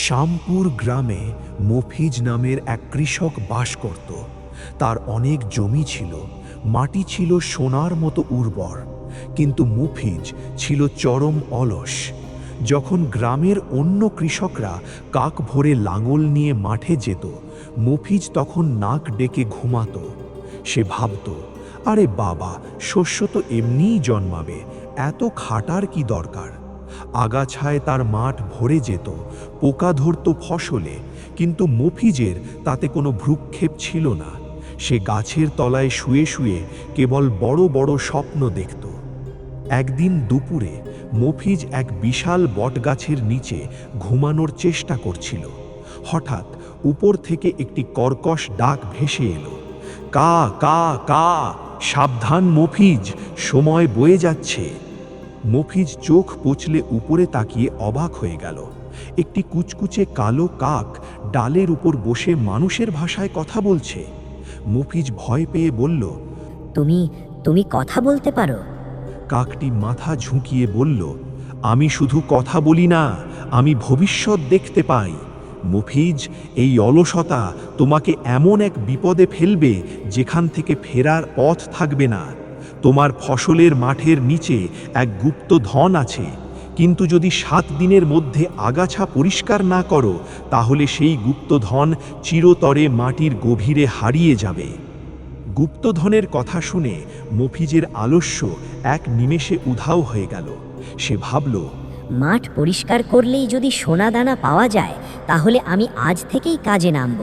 শ্যামপুর গ্রামে মফিজ নামের এক কৃষক বাস করত। তার অনেক জমি ছিল, মাটি ছিল সোনার মতো উর্বর, কিন্তু মফিজ ছিল চরম অলস। যখন গ্রামের অন্য কৃষকরা কাক ভরে লাঙল নিয়ে মাঠে যেত, মফিজ তখন নাক ডেকে ঘুমাতো। সে ভাবত, আরে বাবা, শস্য তো এমনিই জন্মাবে, এত খাটার কি দরকার। আগাছায় তার মাঠ ভরে যেত, পোকা ধরত ফসলে, কিন্তু মফিজের তাতে কোনো ভ্রুক্ষেপ ছিল না। সে গাছের তলায় শুয়ে শুয়ে কেবল বড় বড় স্বপ্ন দেখত। একদিন দুপুরে মফিজ এক বিশাল বটগাছের নিচে ঘুমানোর চেষ্টা করছিল। হঠাৎ উপর থেকে একটি কর্কশ ডাক ভেসে এলো, কা কা কা, সাবধান মফিজ, সময় বয়ে যাচ্ছে। মফিজ চোখ পচলে উপরে তাকিয়ে অবাক হয়ে গেল। একটি কুচকুচে কালো কাক ডালের উপর বসে মানুষের ভাষায় কথা বলছে। মফিজ ভয় পেয়ে বলল, তুমি তুমি কথা বলতে পারো? কাকটি মাথা ঝুঁকিয়ে বলল, আমি শুধু কথা বলি না, আমি ভবিষ্যৎ দেখতে পাই। মফিজ, এই অলসতা তোমাকে এমন এক বিপদে ফেলবে যেখান থেকে ফেরার পথ থাকবে না। তোমার ফসলের মাঠের নিচে এক গুপ্ত ধন আছে, কিন্তু যদি 7 দিনের মধ্যে আগাছা পরিষ্কার না করো, তাহলে সেই গুপ্তধন চিরতরে মাটির গভীরে হারিয়ে যাবে। গুপ্তধনের কথা শুনে মফিজের আলস্য এক নিমেষে উধাও হয়ে গেল। সে ভাবল, মাঠ পরিষ্কার করলেই যদি সোনা দানা পাওয়া যায়, তাহলে আমি আজ থেকেই কাজে নামব।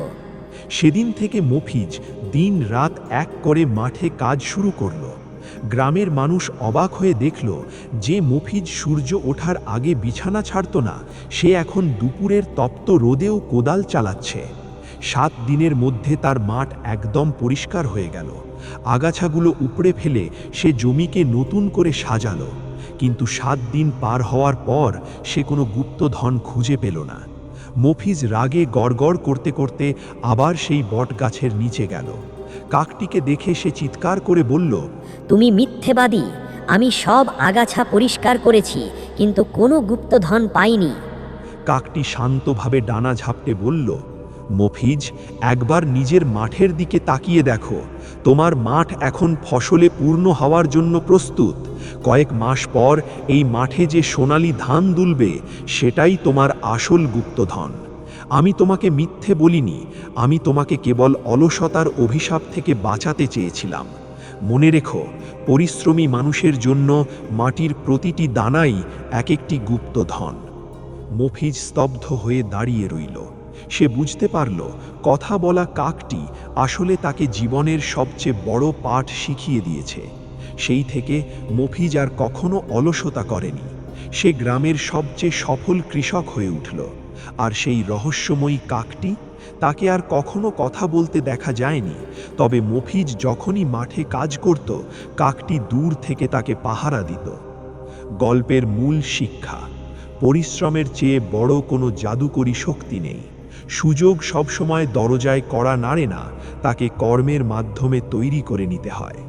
সেদিন থেকে মফিজ দিন রাত এক করে মাঠে কাজ শুরু করল। গ্রামের মানুষ অবাক হয়ে দেখল যে মফিজ সূর্য ওঠার আগে বিছানা ছাড়ত না, সে এখন দুপুরের তপ্ত রোদেও কোদাল চালাচ্ছে। 7 দিনের মধ্যে তার মাঠ একদম পরিষ্কার হয়ে গেল। আগাছাগুলো উপড়ে ফেলে সে জমিকে নতুন করে সাজালো। কিন্তু 7 দিন পার হওয়ার পর সে কোনো গুপ্তধন খুঁজে পেল না। মফিজ রাগে গড়গড় করতে করতে আবার সেই বটগাছের নিচে গেল। কাকটিকে দেখে সে চিৎকার করে বলল, তুমি মিথ্যেবাদী, আমি সব আগাছা পরিষ্কার করেছি, কিন্তু কোনো গুপ্তধন পাইনি। কাকটি শান্তভাবে ডানা ঝাপটে বলল, মফিজ, একবার নিজের মাঠের দিকে তাকিয়ে দেখো। তোমার মাঠ এখন ফসলে পূর্ণ হওয়ার জন্য প্রস্তুত। কয়েক মাস পর এই মাঠে যে সোনালি ধান দুলবে, সেটাই তোমার আসল গুপ্তধন। আমি তোমাকে মিথ্যে বলিনি, আমি তোমাকে কেবল অলসতার অভিশাপ থেকে বাঁচাতে চেয়েছিলাম। মনে রেখো, পরিশ্রমী মানুষের জন্য মাটির প্রতিটি দানাই এক একটি গুপ্তধন। মফিজ স্তব্ধ হয়ে দাঁড়িয়ে রইল। সে বুঝতে পারল, কথা বলা কাকটি আসলে তাকে জীবনের সবচেয়ে বড় পাঠ শিখিয়ে দিয়েছে। সেই থেকে মফিজ আর কখনো অলসতা করেনি। সে গ্রামের সবচেয়ে সফল কৃষক হয়ে উঠল। আর সেই রহস্যময়ী কাকটি, তাকে আর কখনো কথা বলতে দেখা যায়নি। তবে মফিজ যখনই মাঠে কাজ করত, কাকটি দূর থেকে তাকে পাহারা দিত। গল্পের মূল শিক্ষা: পরিশ্রমের চেয়ে বড় কোনো জাদুকরী শক্তি নেই। সুযোগ সবসময় দরজায় কড়া নাড়ে না, তাকে কর্মের মাধ্যমে তৈরি করে নিতে হয়।